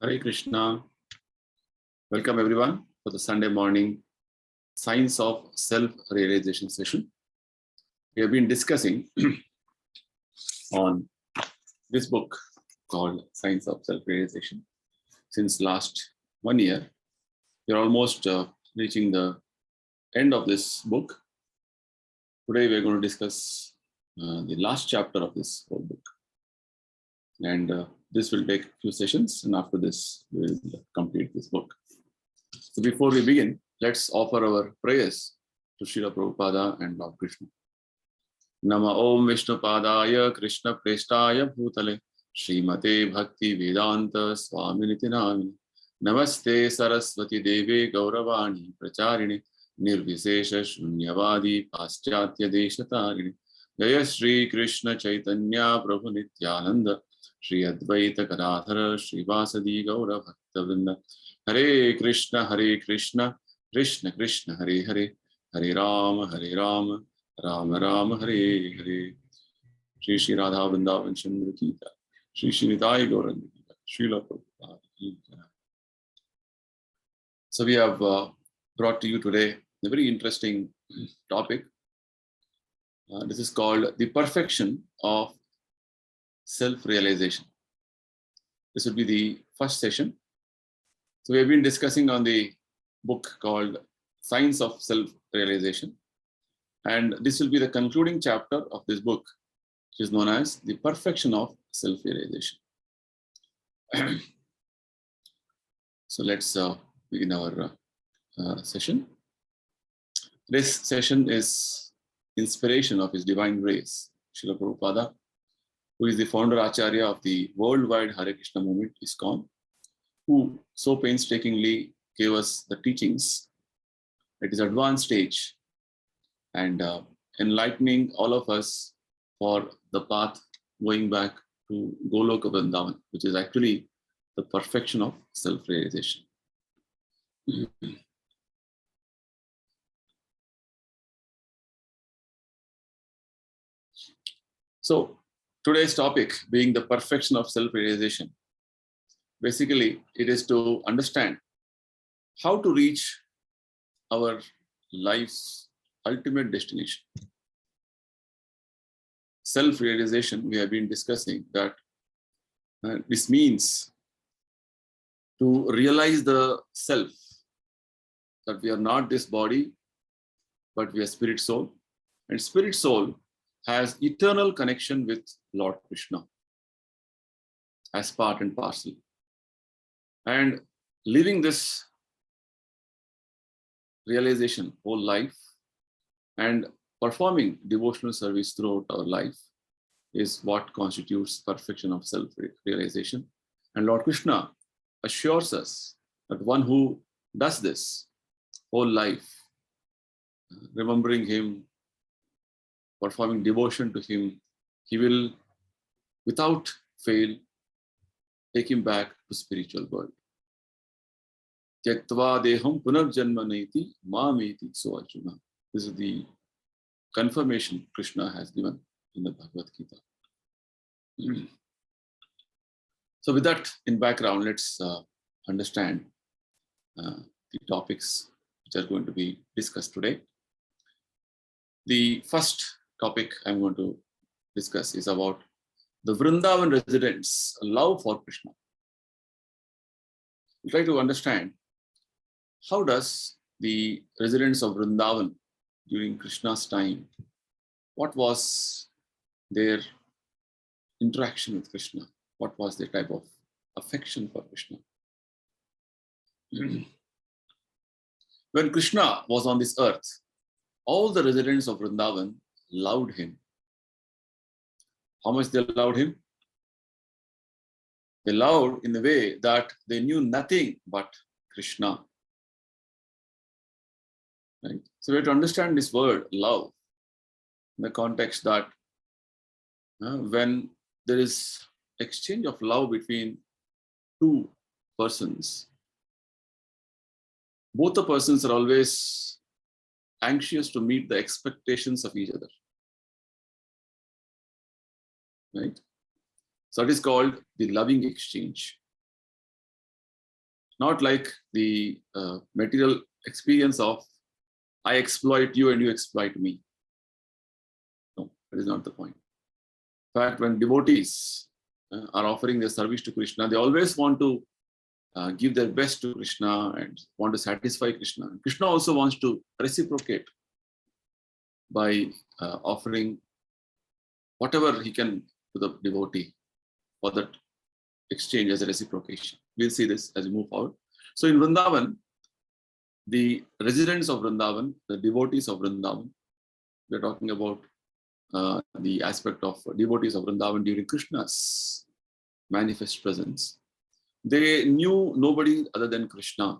Hare Krishna. Welcome everyone for the Sunday morning Science of Self-Realization session. We have been discussing on this book called Science of Self-Realization since last 1 year. We are almost reaching the end of this book. Today we are going to discuss the last chapter of this whole book. And this will take a few sessions, and after this, we will complete this book. So before we begin, let's offer our prayers to Srila Prabhupada and Lord Krishna. Nama Om Vishnu Padaya Krishna Preshtaya Bhutale Srimate Bhaktivedanta Swami Namine Namaste Saraswati Deve Gauravani Pracharini Nirvisesha Shunyavadi Paschatya Deshatarini Jaya Shri Krishna Chaitanya Prabhu Nityananda Shri Advaita Kadadhara Shri Vasadi Gaura Bhaktivedanta Hare Krishna Krishna Krishna Hare Hare Hare Rama Rama Rama Hare Hare Shri Shri Radha Vrindavan Chandrodaya Mandir Shri Shri Nitai Gauranga Srila Prabhupada. So we have brought to you today a very interesting topic. This is called the perfection of self-realization. This will be the first session. So we have been discussing on the book called Science of Self-Realization. And this will be the concluding chapter of this book, which is known as the perfection of self-realization. So let's begin our session. This session is inspiration of His Divine Grace, Srila Prabhupada, who is the founder Acharya of the worldwide Hare Krishna movement, ISKCON, who so painstakingly gave us the teachings at his advanced stage and enlightening all of us for the path going back to Goloka Vrindavan, which is actually the perfection of self-realization. So today's topic being the perfection of self-realization. Basically, it is to understand how to reach our life's ultimate destination. Self-realization, we have been discussing that this means to realize the self, that we are not this body, but we are spirit soul. And spirit soul has eternal connection with Lord Krishna as part and parcel. And living this realization whole life and performing devotional service throughout our life is what constitutes perfection of self-realization. And Lord Krishna assures us that one who does this whole life, remembering Him, performing devotion to Him, He will, without fail, take him back to spiritual world. Tyaktva deham punarjanma naiti mameti so Arjuna. This is the confirmation Krishna has given in the Bhagavad Gita. So with that in background, let's understand the topics which are going to be discussed today. The first topic I'm going to discuss is about the Vrindavan residents' love for Krishna. We'll try to understand how does the residents of Vrindavan during Krishna's time, what was their interaction with Krishna? What was their type of affection for Krishna? When Krishna was on this earth, all the residents of Vrindavan loved Him. How much they loved Him? They loved in the way that they knew nothing but Krishna. Right? So we have to understand this word love in the context that when there is exchange of love between two persons, both the persons are always anxious to meet the expectations of each other. Right? So it is called the loving exchange. Not like the material experience of I exploit you and you exploit me. No, that is not the point. In fact, when devotees are offering their service to Krishna, they always want to give their best to Krishna and want to satisfy Krishna. Krishna also wants to reciprocate by offering whatever he can to the devotee for that exchange as a reciprocation. We'll see this as we move forward. So in Vrindavan, the residents of Vrindavan, the devotees of Vrindavan, we're talking about the aspect of devotees of Vrindavan during Krishna's manifest presence. They knew nobody other than Krishna.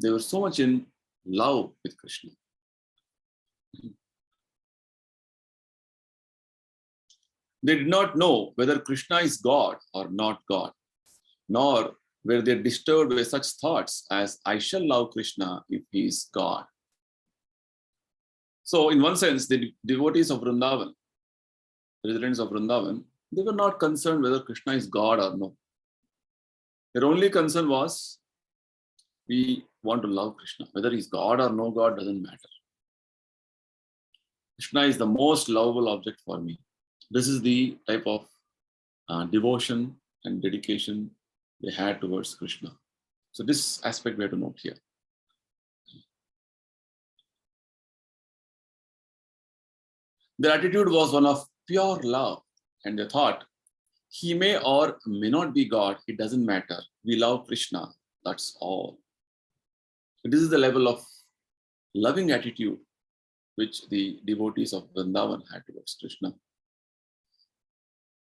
They were so much in love with Krishna. They did not know whether Krishna is God or not God, nor were they disturbed by such thoughts as, I shall love Krishna if he is God. So in one sense, the devotees of Vrindavan, residents of Vrindavan, they were not concerned whether Krishna is God or no. Their only concern was, we want to love Krishna. Whether he's God or no God doesn't matter. Krishna is the most lovable object for me. This is the type of devotion and dedication they had towards Krishna. So this aspect we have to note here. Their attitude was one of pure love, and they thought, he may or may not be God, it doesn't matter. We love Krishna, that's all. So this is the level of loving attitude which the devotees of Vrindavan had towards Krishna.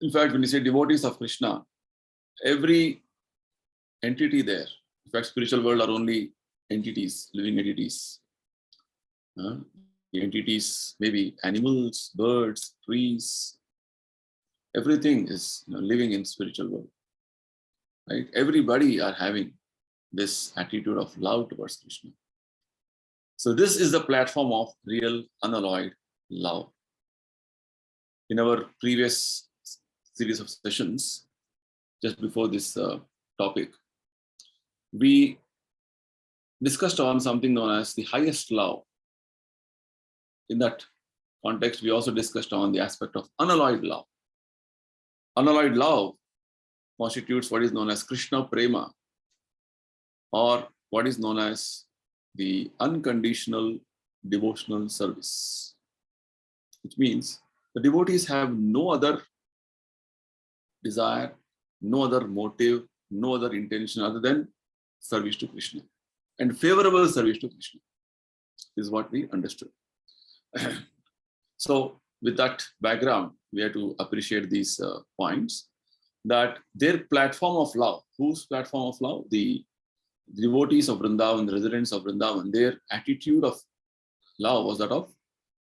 In fact, when you say devotees of Krishna, every entity there, in fact, spiritual world are only entities, living entities. The entities, maybe animals, birds, trees, everything is living in spiritual world. Right? Everybody are having this attitude of love towards Krishna. So this is the platform of real unalloyed love. In our previous series of sessions, just before this topic, we discussed on something known as the highest love. In that context, we also discussed on the aspect of unalloyed love. Unalloyed love constitutes what is known as Krishna Prema, or what is known as the unconditional devotional service, which means the devotees have no other desire, no other motive, no other intention other than service to Krishna and favorable service to Krishna. This is what we understood. So with that background, we have to appreciate these points, that their platform of love, whose platform of love? The devotees of Vrindavan, the residents of Vrindavan, their attitude of love was that of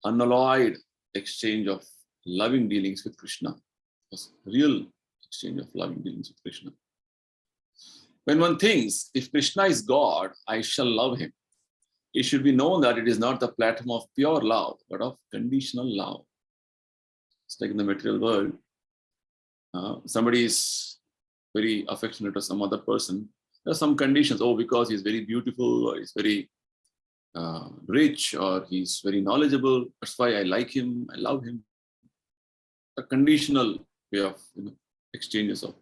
unalloyed exchange of loving dealings with Krishna. It was real exchange of loving dealings with Krishna. When one thinks, if Krishna is God, I shall love him, it should be known that it is not the platform of pure love, but of conditional love. It's like in the material world, somebody is very affectionate to some other person. There are some conditions. Oh, because he's very beautiful, or he's very rich, or he's very knowledgeable. That's why I like him, I love him. A conditional way of exchanges of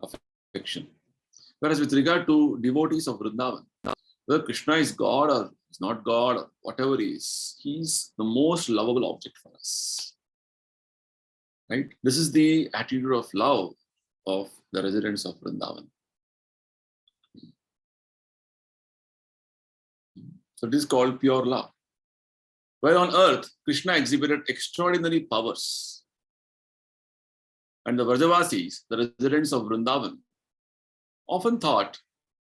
affection. Whereas with regard to devotees of Vrindavan, whether Krishna is God or is not God, or whatever he is, he's the most lovable object for us. Right? This is the attitude of love of the residents of Vrindavan. So this is called pure love. While on earth, Krishna exhibited extraordinary powers. And the Vrajavasis, the residents of Vrindavan, often thought,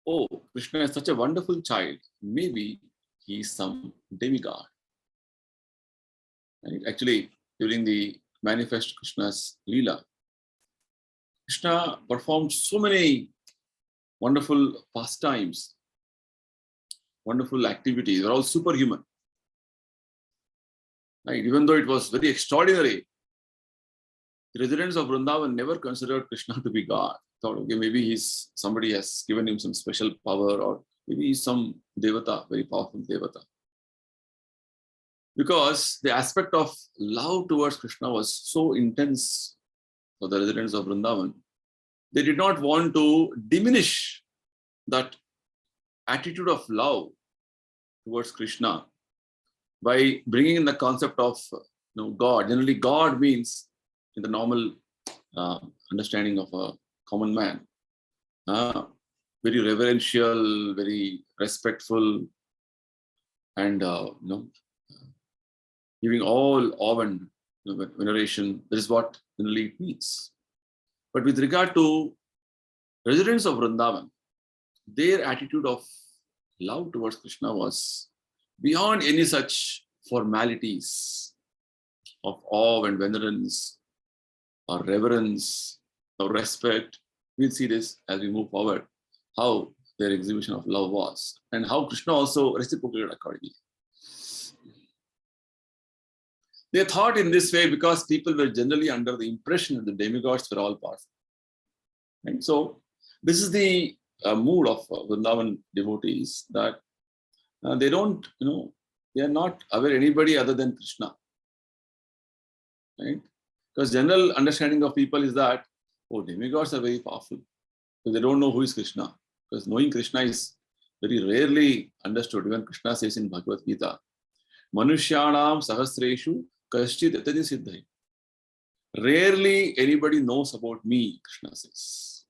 oh, Krishna is such a wonderful child, maybe he is some demigod. Right? Actually, during the manifest Krishna's Leela, Krishna performed so many wonderful pastimes, wonderful activities. They're all superhuman. Right? Even though it was very extraordinary, The residents of Vrindavan never considered Krishna to be God. Thought, okay, maybe somebody has given him some special power, or maybe he's some devata, very powerful devata. Because the aspect of love towards Krishna was so intense for the residents of Vrindavan, they did not want to diminish that attitude of love towards Krishna by bringing in the concept of God. Generally, God means, in the normal understanding of a common man, very reverential, very respectful, and giving all awe and veneration. That is what generally it means. But with regard to residents of Vrindavan, their attitude of love towards Krishna was beyond any such formalities of awe and venerance or reverence or respect. We'll see this as we move forward, how their exhibition of love was and how Krishna also reciprocated accordingly. They thought in this way because people were generally under the impression that the demigods were all powerful. And so this is the mood of Vrindavan devotees, that they don't, they are not aware anybody other than Krishna. Right? Because general understanding of people is that, demigods are very powerful. So they don't know who is Krishna. Because knowing Krishna is very rarely understood. Even Krishna says in Bhagavad Gita, Manushyanam sahasreshu kaschit etadi siddhai. Rarely anybody knows about me, Krishna says.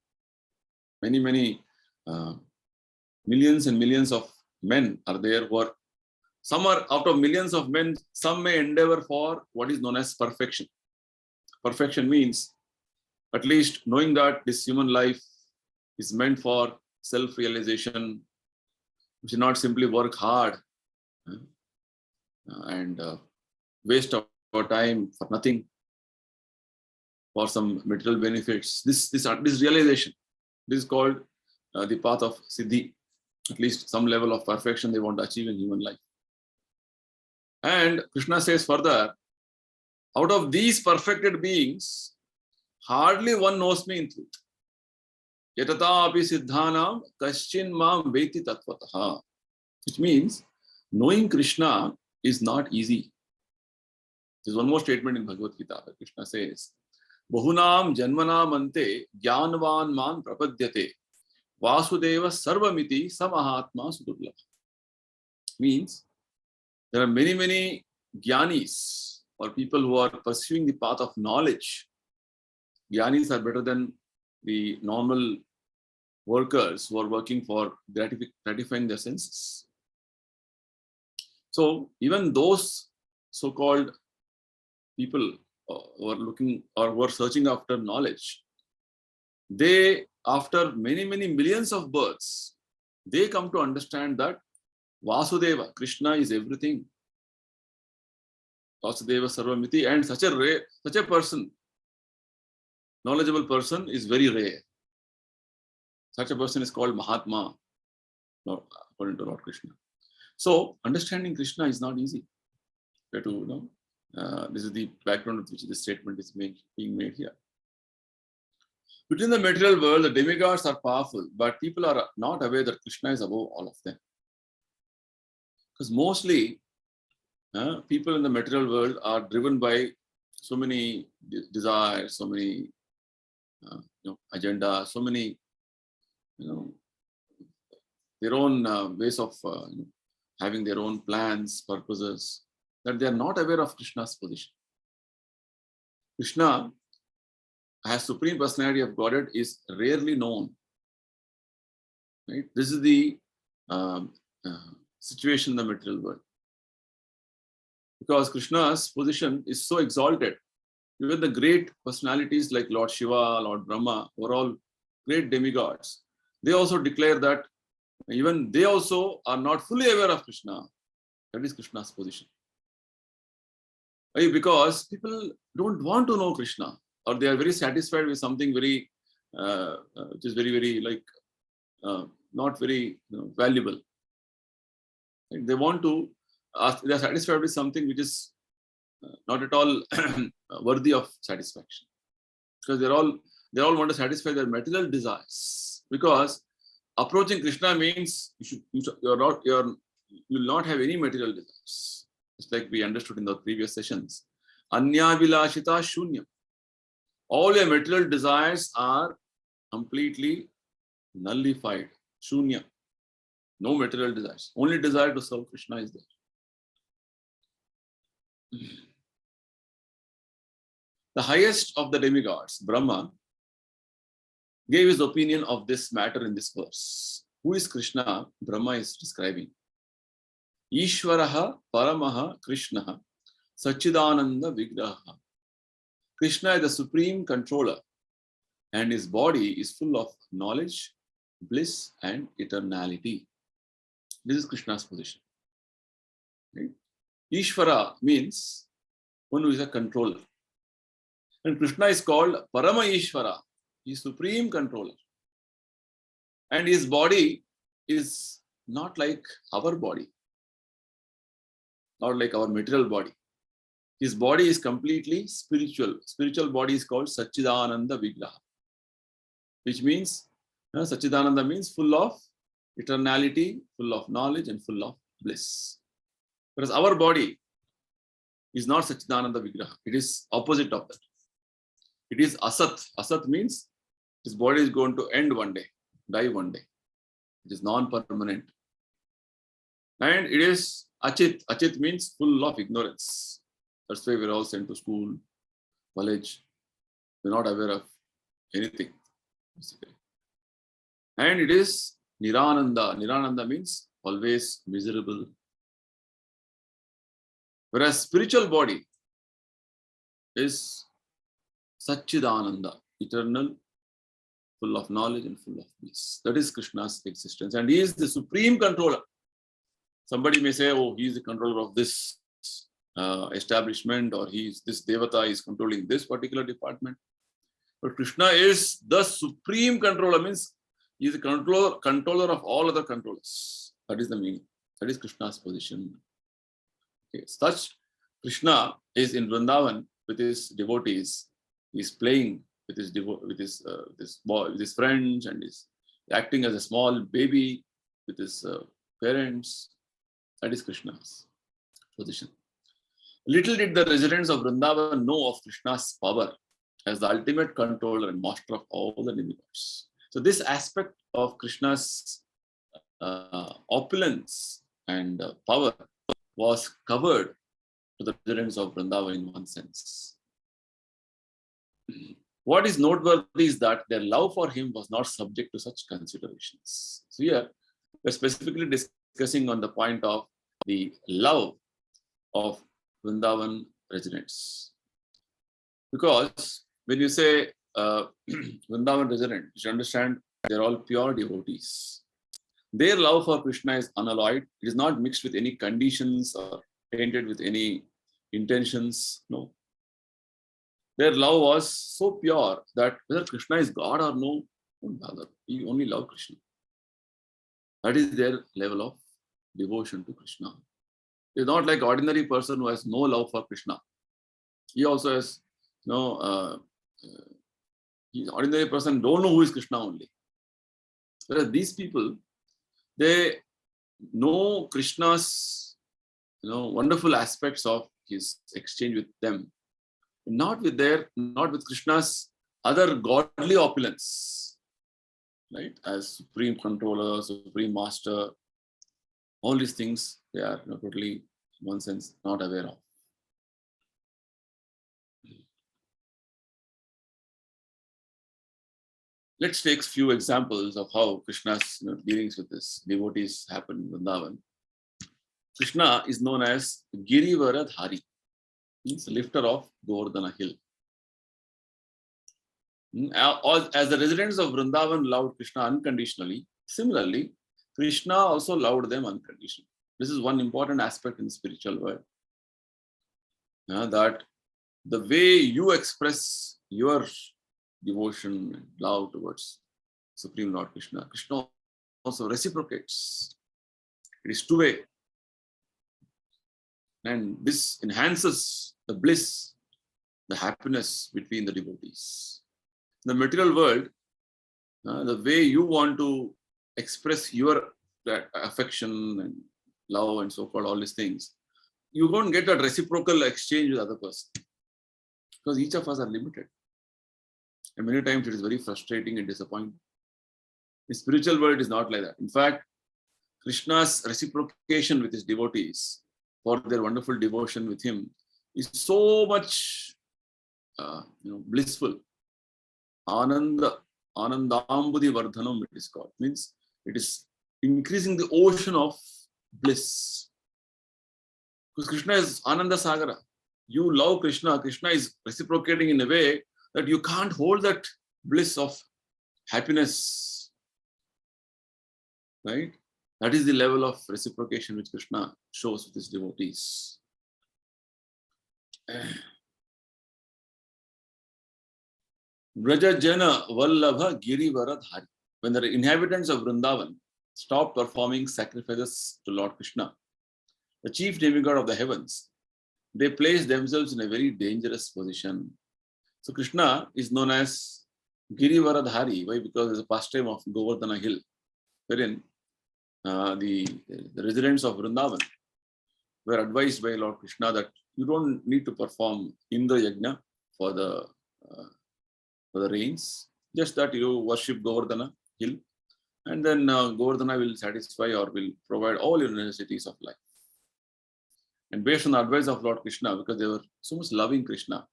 Many, millions and millions of men are there who are, some are out of millions of men, some may endeavor for what is known as perfection. Perfection means at least knowing that this human life is meant for self-realization. We should not simply work hard and waste our time for nothing, for some material benefits. This realization, this is called the path of Siddhi. At least some level of perfection they want to achieve in human life. And Krishna says further, out of these perfected beings, hardly one knows me in truth. Yatata api siddhanam kaschin mam veti tatvataha. Which means, knowing Krishna is not easy. There's one more statement in Bhagavad Gita where Krishna says, Bahunam janmanam ante jnanvan man prapadyate vasudeva sarvamiti samahatma sudurlabha. Means, there are many jnanis, or people who are pursuing the path of knowledge. Jnanis are better than the normal workers who are working for gratifying their senses. So even those so-called people who are looking or who are searching after knowledge, they, after many millions of births, they come to understand that Vasudeva, Krishna is everything. Vasudeva Sarvamiti, and such a person, knowledgeable person, is very rare. Such a person is called Mahatma, according to Lord Krishna. So understanding Krishna is not easy. This is the background with which this statement is being made here. Within the material world, the demigods are powerful, but people are not aware that Krishna is above all of them. Because mostly people in the material world are driven by so many desires, so many agendas, so many their own ways of having their own plans, purposes, that they are not aware of Krishna's position. Krishna, as Supreme Personality of Godhead, is rarely known. Right? This is the situation in the material world. Because Krishna's position is so exalted. Even the great personalities like Lord Shiva, Lord Brahma, were all great demigods. They also declare that even they also are not fully aware of Krishna. That is Krishna's position. Why? Because people don't want to know Krishna, or they are very satisfied with something very, which is very not very valuable. They want to, they are satisfied with something which is not at all worthy of satisfaction. because they all want to satisfy their material desires. Because approaching Krishna means you will not have any material desires. It's like we understood in the previous sessions. Anya vilashita shunyam. All your material desires are completely nullified. Shunya. No material desires. Only desire to serve Krishna is there. The highest of the demigods, Brahma, gave his opinion of this matter in this verse. Who is Krishna? Brahma is describing. Ishvaraha Paramaha Krishna Sachidananda Vigraha. Krishna is the supreme controller, and his body is full of knowledge, bliss, and eternality. This is Krishna's position. Right? Ishvara means one who is a controller. And Krishna is called Parama Ishvara. He is supreme controller. And his body is not like our body, not like our material body. His body is completely spiritual. Spiritual body is called Sachidananda Vigraha, which means Sachidananda means full of eternality, full of knowledge, and full of bliss. Whereas our body is not Sachidananda Vigraha. It is opposite of that. It is Asat. Asat means his body is going to end one day, die one day. It is non-permanent. And it is Achit. Achit means full of ignorance. That's why we're all sent to school, college. We're not aware of anything. Basically. And it is Nirananda. Nirananda means always miserable. Whereas spiritual body is Satchidananda, eternal, full of knowledge and full of bliss. That is Krishna's existence. And he is the supreme controller. Somebody may say, oh, he is the controller of this establishment, or this Devata is controlling this particular department. But Krishna is the supreme controller, means he is the controller of all other controllers. That is the meaning. That is Krishna's position. Okay. Such Krishna is in Vrindavan with his devotees. He is playing with his friends, and is acting as a small baby with his parents. That is Krishna's position. Little did the residents of Vrindavan know of Krishna's power as the ultimate controller and master of all the demigods. So this aspect of Krishna's opulence and power was covered to the residents of Vrindavan in one sense. What is noteworthy is that their love for him was not subject to such considerations. So here, we're specifically discussing on the point of the love of Vrindavan residents. Because when you say Vrindavan resident, you should understand they're all pure devotees. Their love for Krishna is unalloyed. It is not mixed with any conditions or tainted with any intentions. No. Their love was so pure that whether Krishna is God or no, don't bother. You only love Krishna. That is their level of devotion to Krishna. It's not like ordinary person who has no love for Krishna. He also has ordinary person don't know who is Krishna only. Whereas these people, they know Krishna's wonderful aspects of his exchange with them. Not with Krishna's other godly opulence, right? As supreme controller, supreme master, all these things they are totally, in one sense, not aware of. Let's take a few examples of how Krishna's dealings with his devotees happen in Vrindavan. Krishna is known as Girivaradhari. Means lifter of Govardhana hill. As the residents of Vrindavan loved Krishna unconditionally, similarly, Krishna also loved them unconditionally. This is one important aspect in the spiritual world. That the way you express your devotion and love towards Supreme Lord Krishna, Krishna also reciprocates. It is two-way. And this enhances the bliss, the happiness between the devotees. the material world, the way you want to express your affection and love and so-called all these things, you don't get that reciprocal exchange with other person because each of us are limited. And many times it is very frustrating and disappointing. The spiritual world is not like that. In fact, Krishna's reciprocation with his devotees for their wonderful devotion with him is so much blissful. Anandambudhi Vardhanam it is called. Means it is increasing the ocean of bliss. Because Krishna is Ananda Sagara. You love Krishna. Krishna is reciprocating in a way that you can't hold that bliss of happiness. Right? That is the level of reciprocation which Krishna shows with his devotees. Braja Jana Vallabha Girivaradhari. When the inhabitants of Vrindavan stopped performing sacrifices to Lord Krishna, the chief demigod of the heavens, they placed themselves in a very dangerous position. So Krishna is known as Girivaradhari. Why? Because it's a pastime of Govardhana hill, wherein the residents of Vrindavan were advised by Lord Krishna that you don't need to perform Indra Yajna for the rains, just that you worship Govardhana hill, and then Govardhana will satisfy or will provide all your necessities of life. And based on the advice of Lord Krishna, because they were so much loving Krishna,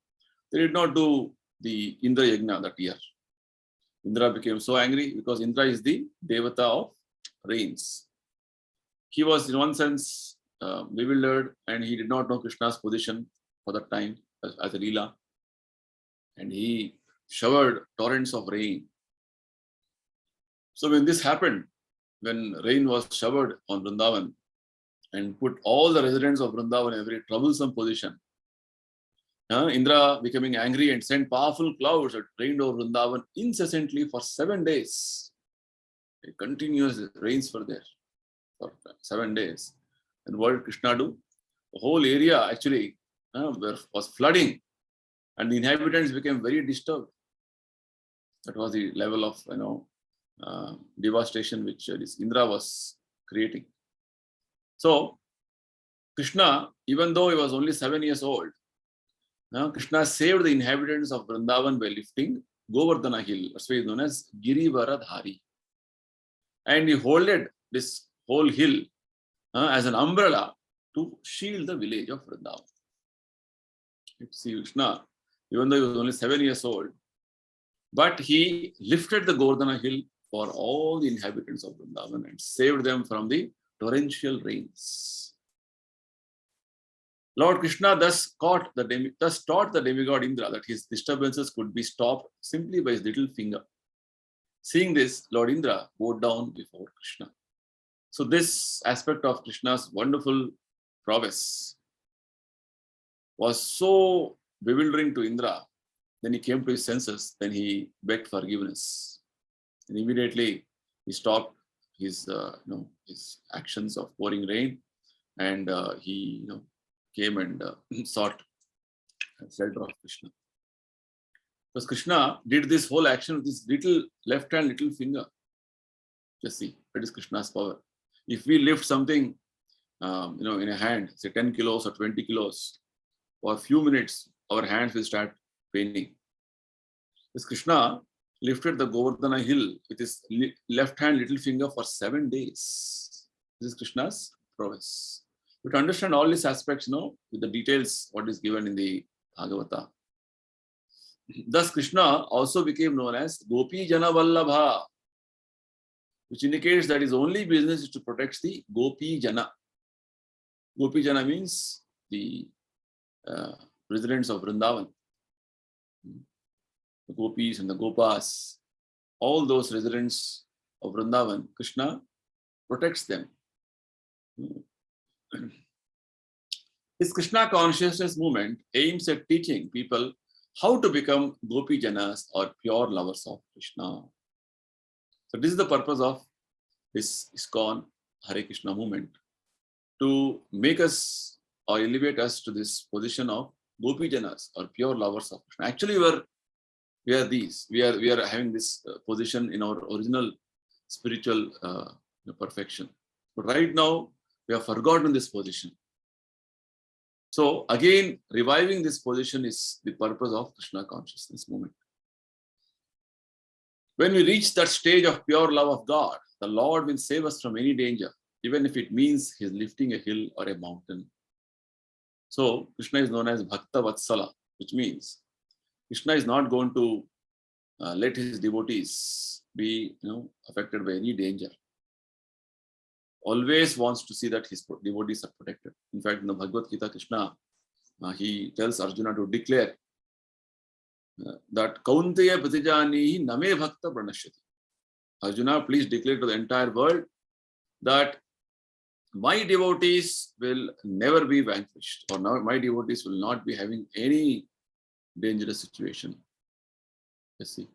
they did not do the Indra Yajna that year. Indra became so angry because Indra is the Devata of rains. He was in one sense bewildered and he did not know Krishna's position for that time as a Leela. And he showered torrents of rain. So when this happened, when rain was showered on Vrindavan and put all the residents of Vrindavan in a very troublesome position, Indra becoming angry and sent powerful clouds that rained over Vrindavan incessantly for 7 days. Continuous rains were there for 7 days. And what did Krishna do? The whole area actually was flooding and the inhabitants became very disturbed. That was the level of devastation which this Indra was creating. So Krishna, even though he was only 7 years old, Krishna saved the inhabitants of Vrindavan by lifting Govardhana hill. That's why he is known as Girivaradhari. And he holded this whole hill as an umbrella to shield the village of Vrindavan. You see, Krishna, even though he was only 7 years old, but he lifted the Govardhana hill for all the inhabitants of Vrindavan and saved them from the torrential rains. Lord Krishna thus taught the demigod Indra that his disturbances could be stopped simply by his little finger. Seeing this, Lord Indra bowed down before Krishna. So this aspect of Krishna's wonderful prowess was so bewildering to Indra. Then he came to his senses. Then he begged forgiveness, and immediately he stopped his actions of pouring rain, and he came and sought shelter of Krishna. Because Krishna did this whole action with his little left hand, little finger. Just see, that is Krishna's power. If we lift something, in a hand, say 10 kilos or 20 kilos, for a few minutes, our hands will start paining. This Krishna lifted the Govardhana hill with his left hand, little finger for 7 days. This is Krishna's prowess. But to understand all these aspects, with the details, what is given in the Bhagavata. Thus, Krishna also became known as Gopi Jana Vallabha, which indicates that his only business is to protect the Gopi Jana. Gopi Jana means the residents of Vrindavan. The Gopis and the Gopas, all those residents of Vrindavan, Krishna protects them. This Krishna consciousness movement aims at teaching people how to become Gopi Janas or pure lovers of Krishna. So this is the purpose of this ISKCON Hare Krishna movement, to make us or elevate us to this position of Gopi Janas or pure lovers of Krishna. Actually, We are these. We are having this position in our original spiritual perfection. But right now, we have forgotten this position. So again, reviving this position is the purpose of Krishna consciousness movement. When we reach that stage of pure love of God, the Lord will save us from any danger, even if it means He's lifting a hill or a mountain. So Krishna is known as Bhakta Vatsala, which means Krishna is not going to let his devotees be affected by any danger. Always wants to see that his devotees are protected. In fact, in the Bhagavad Gita, Krishna, he tells Arjuna to declare that Kaunteya Pratijanihi Name Bhakta Pranashyati. Arjuna, please declare to the entire world that my devotees will never be vanquished, or now my devotees will not be having any dangerous situation. You see,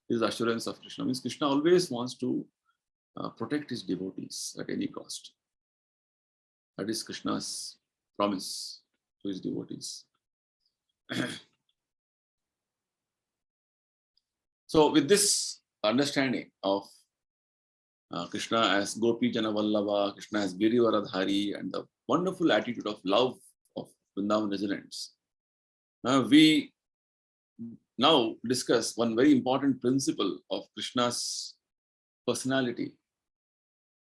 this is assurance of Krishna. Means Krishna always wants to protect his devotees at any cost. That is Krishna's promise to his devotees. So with this understanding of Krishna as Gopi Jana Vallabha, Krishna as Girivaradhari, and the wonderful attitude of love of Vrindavan residents, we now discuss one very important principle of Krishna's personality.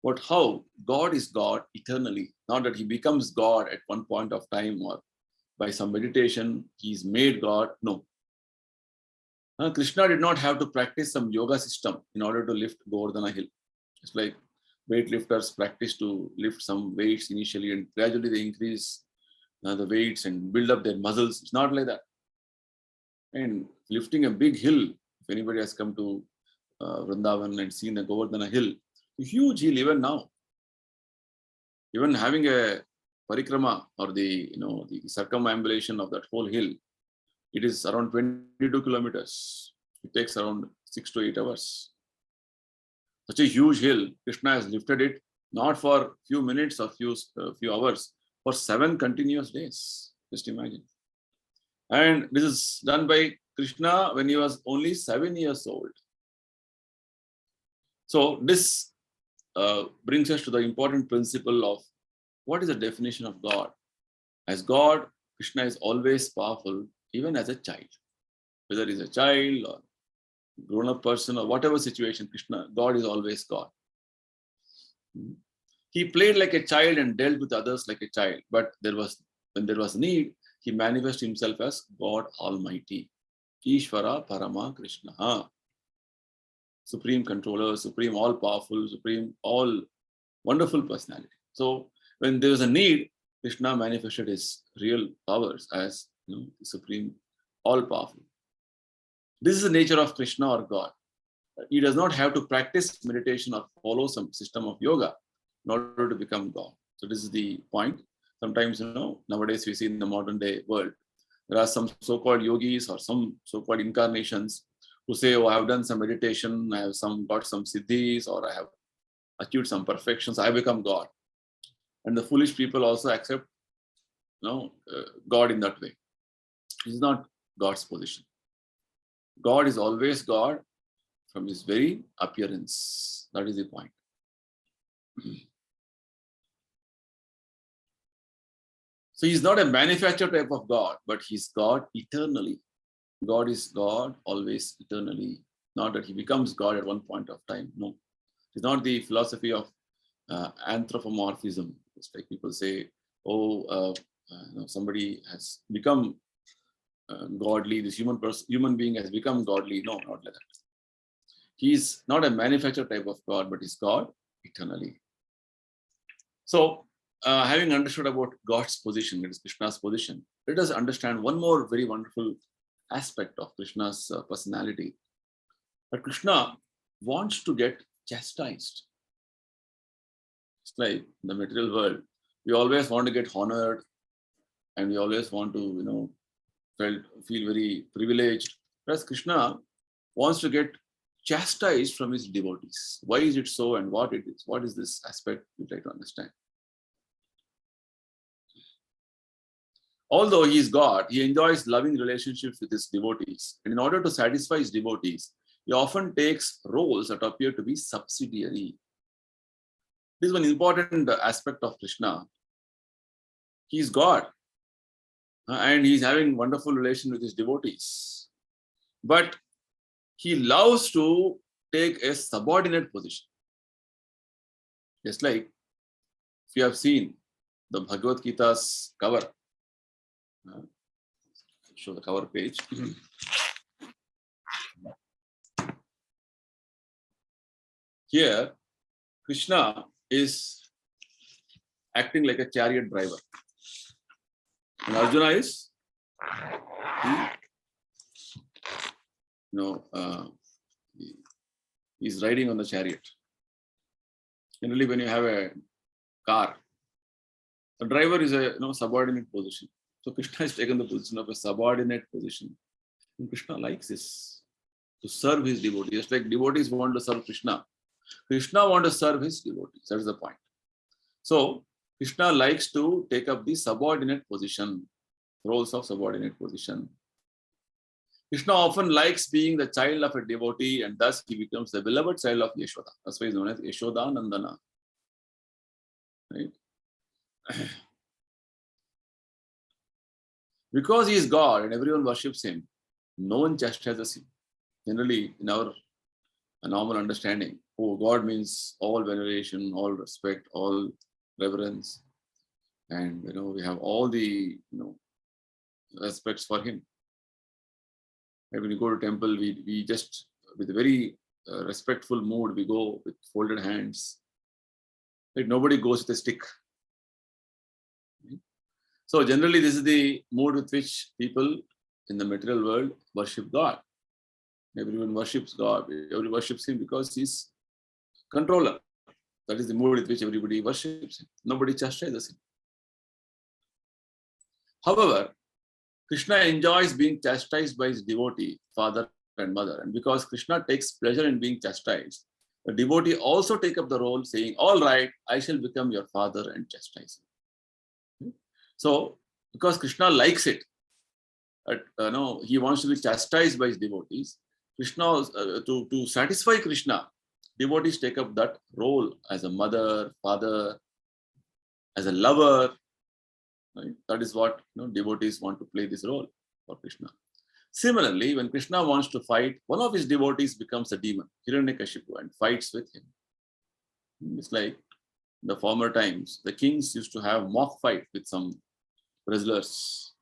But how God is God eternally, not that he becomes God at one point of time or by some meditation, he's made God. No. Krishna did not have to practice some yoga system in order to lift Govardhana hill. It's like weightlifters practice to lift some weights initially and gradually they increase the weights and build up their muscles. It's not like that. And lifting a big hill, if anybody has come to Vrindavan and seen the Govardhana hill, a huge hill even now. Even having a parikrama or the circumambulation of that whole hill, it is around 22 kilometers. It takes around 6 to 8 hours. Such a huge hill, Krishna has lifted it not for few minutes or few hours, for 7 continuous days. Just imagine. And this is done by Krishna when he was only 7 years old. So this brings us to the important principle of what is the definition of God. As God, Krishna is always powerful, even as a child. Whether he's a child or grown-up person or whatever situation, God is always God. He played like a child and dealt with others like a child, but when there was need, he manifested himself as God Almighty. Ishvara Parama Krishna. Supreme controller, supreme all-powerful, supreme all-wonderful personality. So when there was a need, Krishna manifested his real powers as supreme all-powerful. This is the nature of Krishna or God. He does not have to practice meditation or follow some system of yoga in order to become God. So this is the point. Sometimes, nowadays we see in the modern day world, there are some so-called yogis or some so-called incarnations who say, oh, I have done some meditation, I have got some siddhis, or I have achieved some perfections, I become God. And the foolish people also accept God in that way. This is not God's position. God is always God from his very appearance. That is the point. So he's not a manufactured type of God, but he's God eternally. God is God always eternally. Not that he becomes God at one point of time. No. It's not the philosophy of anthropomorphism. It's like people say, somebody has become godly, this human being has become godly. No, not like that. He's not a manufactured type of God, but he's God eternally. So, having understood about God's position, that is Krishna's position, let us understand one more very wonderful aspect of Krishna's personality. That Krishna wants to get chastised. It's like in the material world, we always want to get honored and we always want to, feel very privileged. Whereas Krishna wants to get chastised from his devotees. Why is it so and what it is? What is this aspect we'd like to understand? Although he is God, he enjoys loving relationships with his devotees. And in order to satisfy his devotees, he often takes roles that appear to be subsidiary. This is one important aspect of Krishna. He is God, and he is having wonderful relation with his devotees. But he loves to take a subordinate position. Just like if you have seen the Bhagavad Gita's cover, show the cover page. Here, Krishna is acting like a chariot driver. And Arjuna is, he's riding on the chariot. Generally, when you have a car, the driver is a subordinate position. So Krishna has taken the position of a subordinate position. And Krishna likes this, to serve his devotees. Just like devotees want to serve Krishna, Krishna wants to serve his devotees. That is the point. So Krishna likes to take up the subordinate position, roles of subordinate position. Krishna often likes being the child of a devotee, and thus he becomes the beloved child of Yashoda. That's why he is known as Yashoda Nandana. Right? Because he is God and everyone worships him, no one chastises him. Generally, in our normal understanding, God means all veneration, all respect, all reverence, and we have all the respects for him. And when you go to temple, we just with a very respectful mood we go with folded hands. Like nobody goes with a stick. So generally, this is the mood with which people in the material world worship God. Everyone worships God. Everybody worships him because he's controller. That is the mood with which everybody worships him. Nobody chastises him. However, Krishna enjoys being chastised by his devotee, father and mother. And because Krishna takes pleasure in being chastised, the devotee also take up the role saying, all right, I shall become your father and chastise you. So, because Krishna likes it, he wants to be chastised by his devotees. Krishna, to satisfy Krishna, devotees take up that role as a mother, father, as a lover. Right? That is what devotees want to play this role for Krishna. Similarly, when Krishna wants to fight, one of his devotees becomes a demon, Hiranyakashipu, and fights with him. It's like in the former times, the kings used to have mock fight with some wrestlers.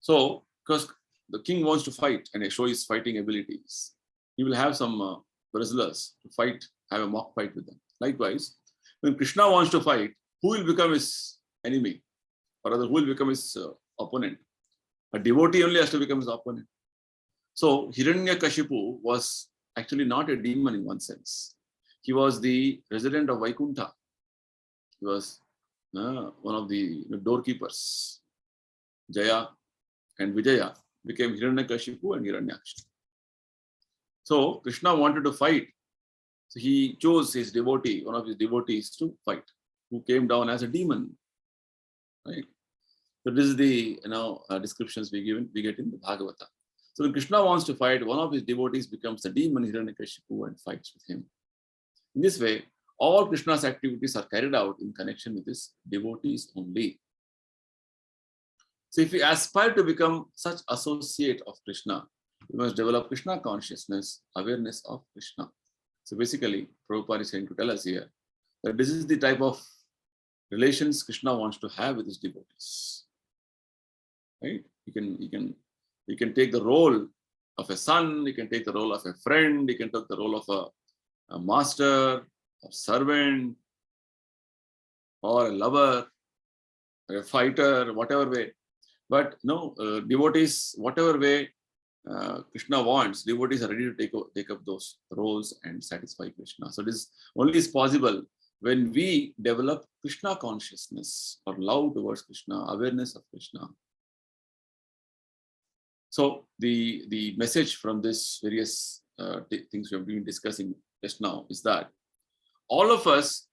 So, because the king wants to fight and show his fighting abilities, he will have some wrestlers to fight, have a mock fight with them. Likewise, when Krishna wants to fight, who will become his enemy? Or rather, who will become his opponent? A devotee only has to become his opponent. So, Hiranyakashipu was actually not a demon in one sense. He was the resident of Vaikuntha. He was one of the doorkeepers. Jaya and Vijaya became Hiranyakashipu and Hiranyaksha. So Krishna wanted to fight. So he chose his devotee, one of his devotees, to fight, who came down as a demon. Right? So this is the descriptions we get in the Bhagavata. So when Krishna wants to fight, one of his devotees becomes the demon Hiranyakashipu and fights with him. In this way, all Krishna's activities are carried out in connection with his devotees only. So if we aspire to become such associate of Krishna, we must develop Krishna consciousness, awareness of Krishna. So basically, Prabhupada is trying to tell us here that this is the type of relations Krishna wants to have with his devotees. Right? He can take the role of a son, he can take the role of a friend, he can take the role of a master, a servant, or a lover, or a fighter, whatever way. But devotees, whatever way Krishna wants, devotees are ready to take up those roles and satisfy Krishna. So this only is possible when we develop Krishna consciousness or love towards Krishna, awareness of Krishna. So the message from this various things we have been discussing just now is that all of us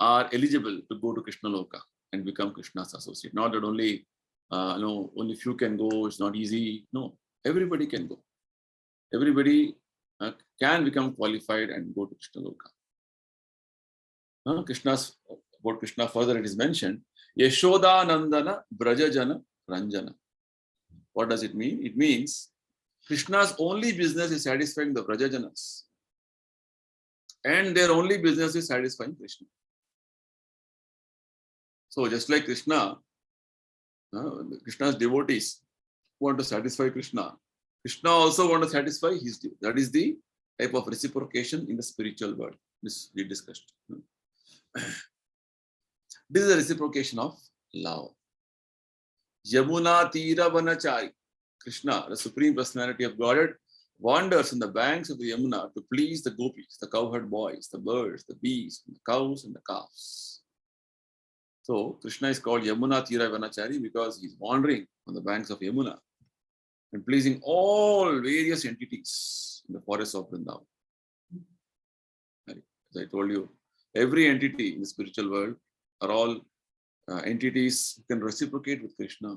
are eligible to go to Krishna Loka. and become Krishna's associate. Not that only only few can go, it's not easy. No, everybody can go. Everybody can become qualified and go to Krishna Loka. About Krishna further it is mentioned, Yashoda Nandana Brajajana Ranjana. What does it mean? It means Krishna's only business is satisfying the Brajajanas. And their only business is satisfying Krishna. So just like Krishna, Krishna's devotees want to satisfy Krishna. Krishna also want to satisfy his devotees. That is the type of reciprocation in the spiritual world. This we discussed. This is a reciprocation of love. Yamuna Tira Vanachari. Krishna, the Supreme Personality of Godhead, wanders on the banks of the Yamuna to please the gopis, the cowherd boys, the birds, the bees, the cows, and the calves. So Krishna is called Yamuna Tira Vanachari because he is wandering on the banks of Yamuna and pleasing all various entities in the forests of Vrindavan. As I told you, every entity in the spiritual world are all entities who can reciprocate with Krishna.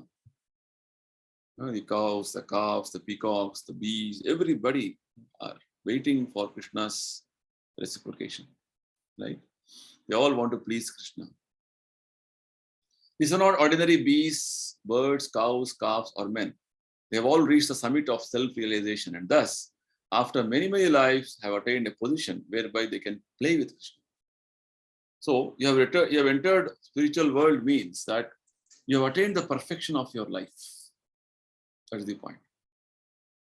The cows, the calves, the peacocks, the bees, everybody are waiting for Krishna's reciprocation. Right? They all want to please Krishna. These are not ordinary bees, birds, cows, calves, or men. They have all reached the summit of self-realization and thus, after many, many lives, have attained a position whereby they can play with Krishna. So, you have entered spiritual world means that you have attained the perfection of your life. That is the point.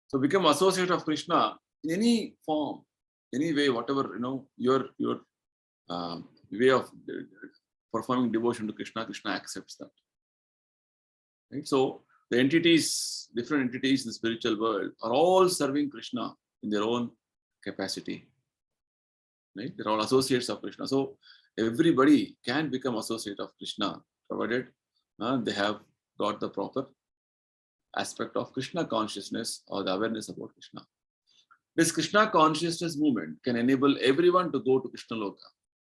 So, become associate of Krishna in any form, any way, whatever, your way of performing devotion to Krishna, Krishna accepts that. Right? So, the entities, different entities in the spiritual world are all serving Krishna in their own capacity. Right? They're all associates of Krishna. So, everybody can become associate of Krishna, provided they have got the proper aspect of Krishna consciousness or the awareness about Krishna. This Krishna consciousness movement can enable everyone to go to Krishna Loka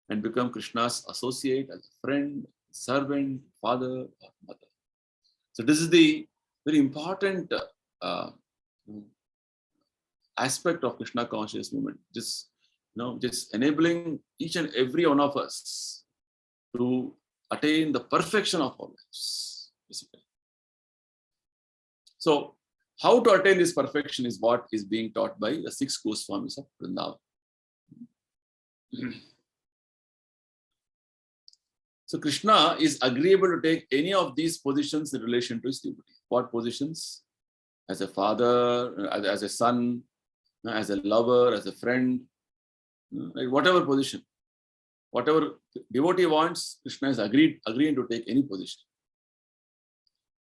and become Krishna's associate as a friend, servant, father, or mother. So this is the very important aspect of Krishna consciousness movement. Just enabling each and every one of us to attain the perfection of our lives. Basically. So, how to attain this perfection is what is being taught by the 6 Goswamis of Vrindavan. So, Krishna is agreeable to take any of these positions in relation to his devotee. What positions? As a father, as a son, as a lover, as a friend, whatever position. Whatever devotee wants, Krishna is agreeing to take any position.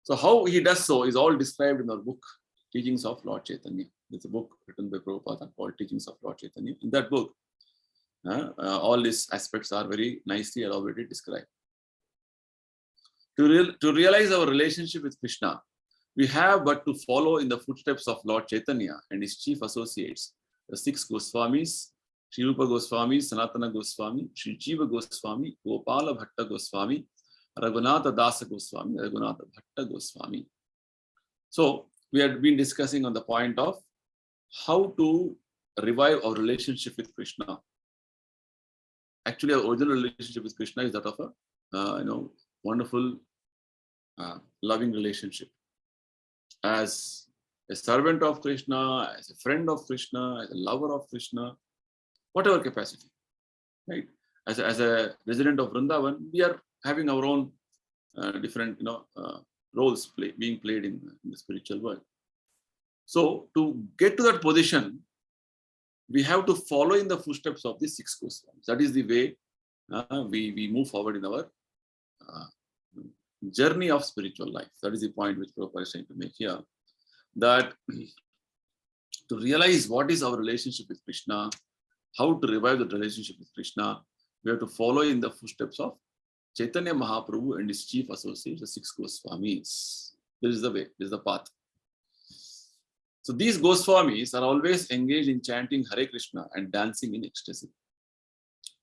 So how he does so is all described in our book, Teachings of Lord Chaitanya. It's a book written by Prabhupada called Teachings of Lord Chaitanya. In that book, all these aspects are very nicely elaborated, described. To realize our relationship with Krishna, we have but to follow in the footsteps of Lord Chaitanya and his chief associates, the 6 Goswamis, Sri Rupa Goswami, Sanatana Goswami, Sri Jiva Goswami, Gopala Bhatta Goswami, Raghunatha Dasa Goswami, Raghunatha Bhatta Goswami. So, we had been discussing on the point of how to revive our relationship with Krishna. Actually, our original relationship with Krishna is that of a wonderful, loving relationship. As a servant of Krishna, as a friend of Krishna, as a lover of Krishna, whatever capacity, right? As a resident of Vrindavan, we are having our own different, roles being played in the spiritual world. So to get to that position, we have to follow in the footsteps of the 6 Goswamis. That is the way we move forward in our journey of spiritual life. That is the point which Prabhupada is trying to make here. That to realize what is our relationship with Krishna, how to revive the relationship with Krishna, we have to follow in the footsteps of Chaitanya Mahaprabhu and his chief associates, the 6 Goswamis. This is the way, this is the path. So these Goswamis are always engaged in chanting Hare Krishna and dancing in ecstasy.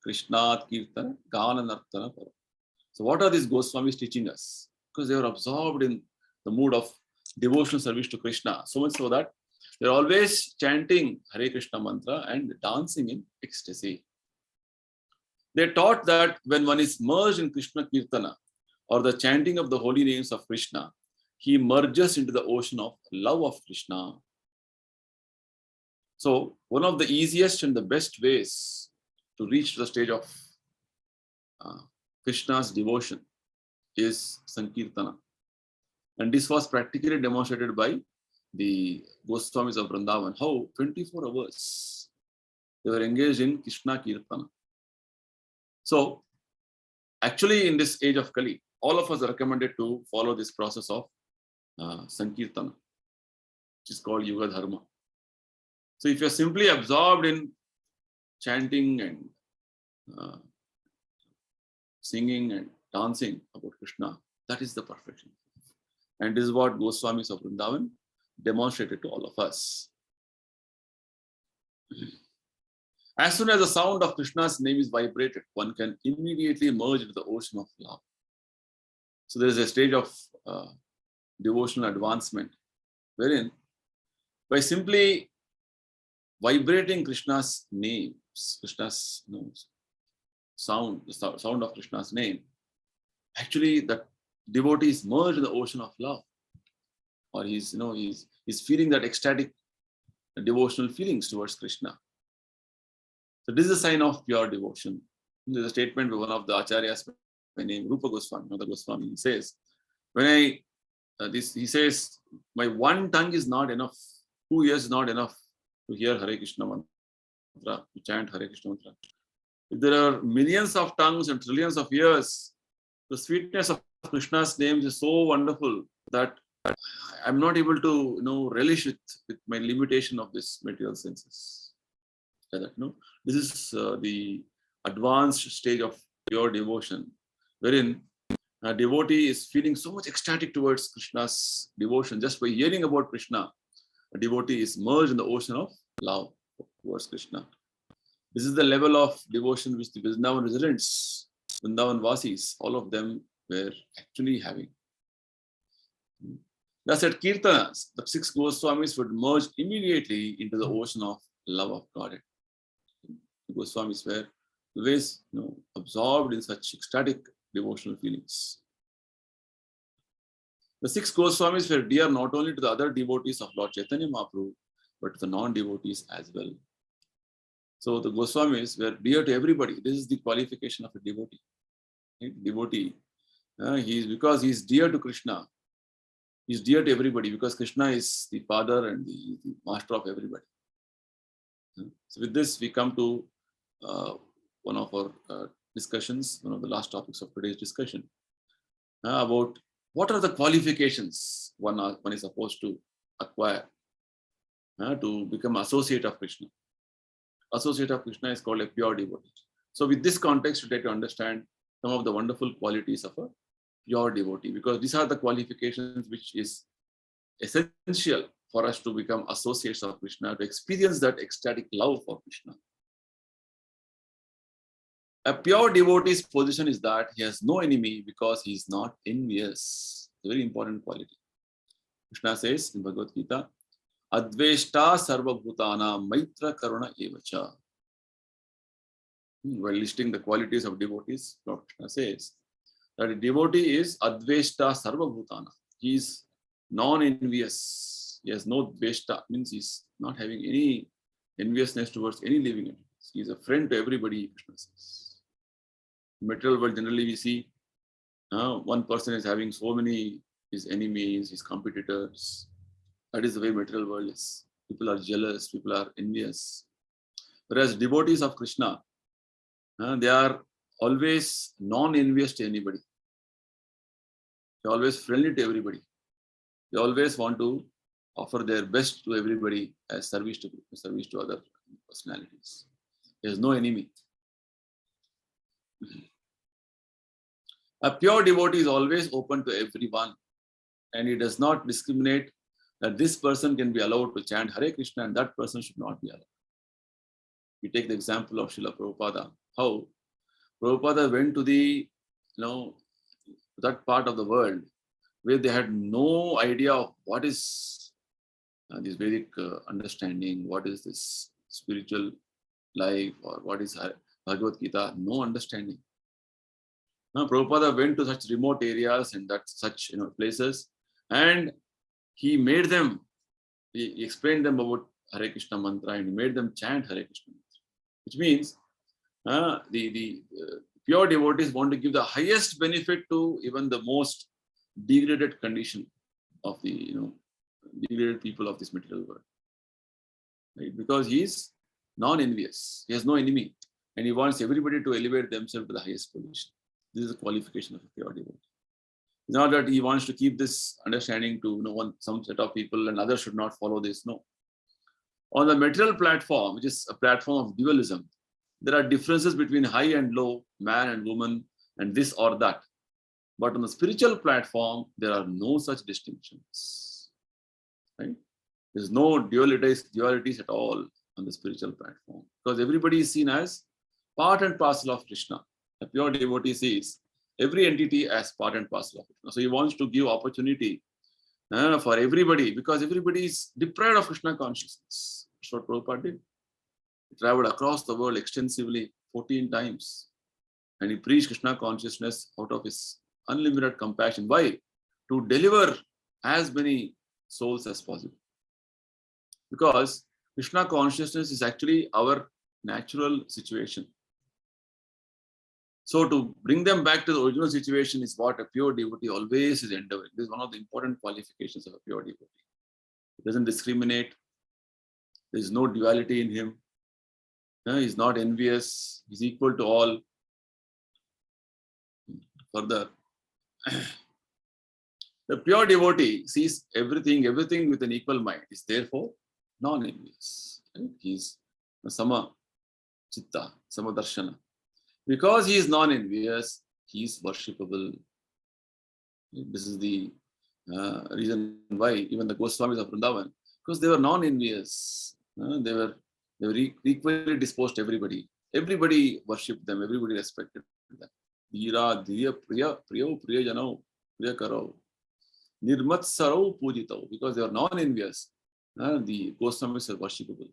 Krishna Kirtana Gana Nartana Para. So what are these Goswamis teaching us? Because they were absorbed in the mood of devotional service to Krishna, so much so that they're always chanting Hare Krishna mantra and dancing in ecstasy. They taught that when one is merged in Krishna Kirtana or the chanting of the holy names of Krishna, he merges into the ocean of love of Krishna. So one of the easiest and the best ways to reach the stage of Krishna's devotion is Sankirtana. And this was practically demonstrated by the Goswamis of Vrindavan, how 24 hours they were engaged in Krishna Kirtana. So actually in this age of Kali, all of us are recommended to follow this process of Sankirtana, which is called Yuga Dharma. So if you're simply absorbed in chanting and singing and dancing about Krishna, that is the perfection. And this is what Goswamis of Vrindavan demonstrated to all of us. As soon as the sound of Krishna's name is vibrated, one can immediately merge into the ocean of love. So there is a stage of devotional advancement wherein by simply vibrating Krishna's names, Krishna's sound, the sound of Krishna's name, actually the devotee is merged in the ocean of love, or he's feeling that ecstatic devotional feelings towards Krishna. So this is a sign of pure devotion. There's a statement by one of the acharyas by name Rupa Goswami, another Goswami. He says, he says, my one tongue is not enough. 2 years is not enough to hear Hare Krishna mantra, to chant Hare Krishna mantra. If there are millions of tongues and trillions of years, the sweetness of Krishna's name is so wonderful that I'm not able to relish with my limitation of this material senses. This is the advanced stage of pure devotion, wherein a devotee is feeling so much ecstatic towards Krishna's devotion. Just by hearing about Krishna, a devotee is merged in the ocean of love towards Krishna. This is the level of devotion which the Vrindavan residents, Vrindavan Vasis, all of them were actually having. Thus at Kirtanas, the 6 Goswamis would merge immediately into the ocean of love of God. The Goswamis were always absorbed in such ecstatic devotional feelings. The 6 Goswamis were dear not only to the other devotees of Lord Chaitanya Mahaprabhu, but to the non-devotees as well. So the Goswamis were dear to everybody. This is the qualification of a devotee. Devotee, because he is dear to Krishna, he is dear to everybody because Krishna is the father and the master of everybody. So with this, we come to one of our discussions, one of the last topics of today's discussion, about what are the qualifications one is supposed to acquire to become associate of Krishna. Associate of Krishna is called a pure devotee. So with this context, we try to understand some of the wonderful qualities of a pure devotee, because these are the qualifications which is essential for us to become associates of Krishna, to experience that ecstatic love for Krishna. A pure devotee's position is that he has no enemy because he is not envious. It's a very important quality. Krishna says in Bhagavad Gita, Adveshta sarva bhutana maitra karuna evacha. While listing the qualities of devotees, Lord Krishna says that a devotee is Adveshta sarva bhutana. He is non-envious. He has no dveshta, means he is not having any enviousness towards any living entity. He is a friend to everybody, Krishna says. In material world, generally we see one person is having so many his enemies, his competitors. That is the way material world is. People are jealous, people are envious. Whereas devotees of Krishna, they are always non-envious to anybody. They are always friendly to everybody. They always want to offer their best to everybody as service to other personalities. There is no enemy. A pure devotee is always open to everyone, and he does not discriminate that this person can be allowed to chant Hare Krishna and that person should not be allowed. We take the example of Srila Prabhupada, how Prabhupada went to the that part of the world where they had no idea of what is this Vedic understanding, what is this spiritual life, or what is Bhagavad Gita, no understanding. Now, Prabhupada went to such remote areas and such places, and he made them, he explained them about Hare Krishna mantra, and he made them chant Hare Krishna mantra, which means the pure devotees want to give the highest benefit to even the most degraded condition of the degraded people of this material world, right? Because he is non-envious, he has no enemy, and he wants everybody to elevate themselves to the highest position. This is a qualification of a pure devotee. It's not that he wants to keep this understanding to some set of people and others should not follow this. No. On the material platform, which is a platform of dualism, there are differences between high and low, man and woman, and this or that. But on the spiritual platform, there are no such distinctions. Right? There's no dualities at all on the spiritual platform, because everybody is seen as part and parcel of Krishna. A pure devotee sees every entity as part and parcel of Krishna. So he wants to give opportunity for everybody, because everybody is deprived of Krishna consciousness. That's what Prabhupada did. He traveled across the world extensively 14 times, and he preached Krishna consciousness out of his unlimited compassion. Why? To deliver as many souls as possible. Because Krishna consciousness is actually our natural situation. So to bring them back to the original situation is what a pure devotee always is endeavoring. This is one of the important qualifications of a pure devotee. He doesn't discriminate. There is no duality in him. He's not envious. He's equal to all. Further, the pure devotee sees everything with an equal mind. He's therefore non-envious. Right? He's sama chitta, sama darshana. Because he is non-envious, he is worshipable. This is the reason why even the Goswamis of Vrindavan, because they were non-envious, they were equally disposed to everybody. Everybody worshipped them. Everybody respected them. Dhira, dhiya, priya, priyo, priya jano, priya karo, nirmatsaro pujito. Because they were non-envious, the Goswamis are worshipable.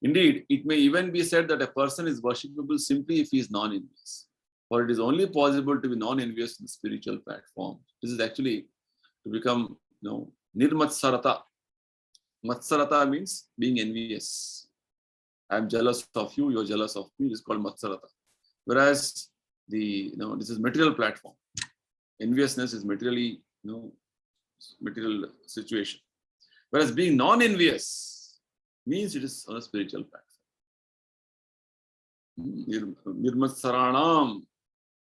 Indeed, it may even be said that a person is worshipable simply if he is non-envious. For it is only possible to be non-envious in the spiritual platform. This is actually to become nirmatsarata. Matsarata means being envious. I am jealous of you, you are jealous of me. This is called matsarata. Whereas this is material platform. Enviousness is material situation. Whereas being non-envious means it is on a spiritual platform. Nirmatsaranam,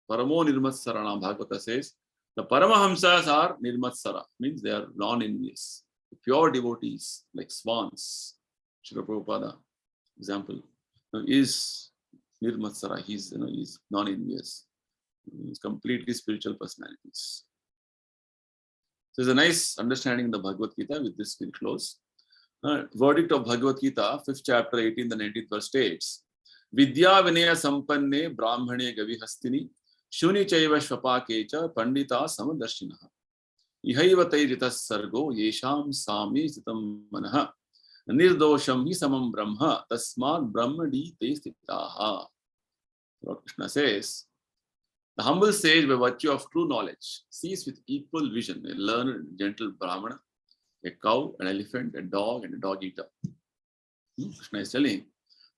Paramo Nirmatsaranam, Bhagavata says, the Paramahamsas are Nirmatsara, means they are non-envious. Pure devotees, like swans, Srila Prabhupada, example, is Nirmatsara, he's non-envious. He's completely spiritual personalities. So there's a nice understanding in the Bhagavad Gita. With this, we'll close. Verdict of Bhagavad Gita, 5th chapter, 18th and 19th verse states, Vidya Vinaya Sampanne Brahmane Gavihastini Shuni Chaiva Shvapakecha Pandita Samadarshinaha Ihaiva Tairitas Sargo Yesham Sami Sitam Manaha Nirdosham Hi Samam Brahma Tasmad Brahmadi Te Stitaha. Lord Krishna says, the humble sage by virtue of true knowledge sees with equal vision a learned and gentle Brahmana, a cow, an elephant, a dog, and a dog eater. Krishna is telling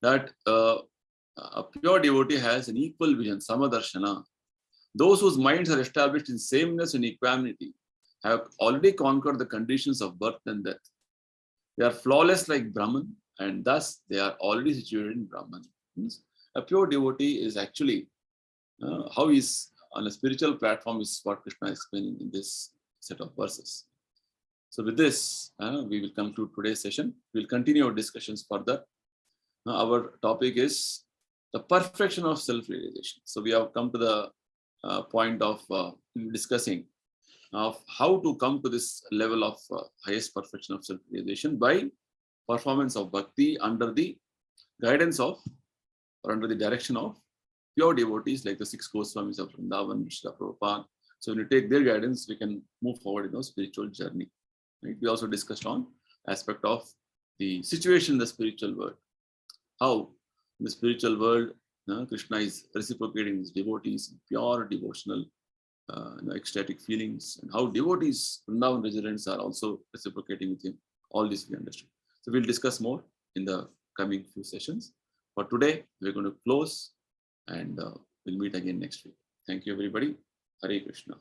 that a pure devotee has an equal vision, samadarshana. Those whose minds are established in sameness and equanimity have already conquered the conditions of birth and death. They are flawless like Brahman, and thus they are already situated in Brahman. A pure devotee is actually how he is on a spiritual platform is what Krishna is explaining in this set of verses. So with this, we will conclude today's session. We will continue our discussions further. Our topic is the perfection of self-realization. So we have come to the point of discussing of how to come to this level of highest perfection of self-realization by performance of bhakti under the guidance of or under the direction of pure devotees like the 6 Goswamis of Vrindavan, Srila Prabhupada. So when you take their guidance, we can move forward in spiritual journey. Right? We also discussed on aspect of the situation in the spiritual world. How in the spiritual world, Krishna is reciprocating his devotees, pure devotional, ecstatic feelings, and how devotees, Vrindavan residents, are also reciprocating with him. All this we understood. So we'll discuss more in the coming few sessions. For today, we're going to close, and we'll meet again next week. Thank you, everybody. Hare Krishna.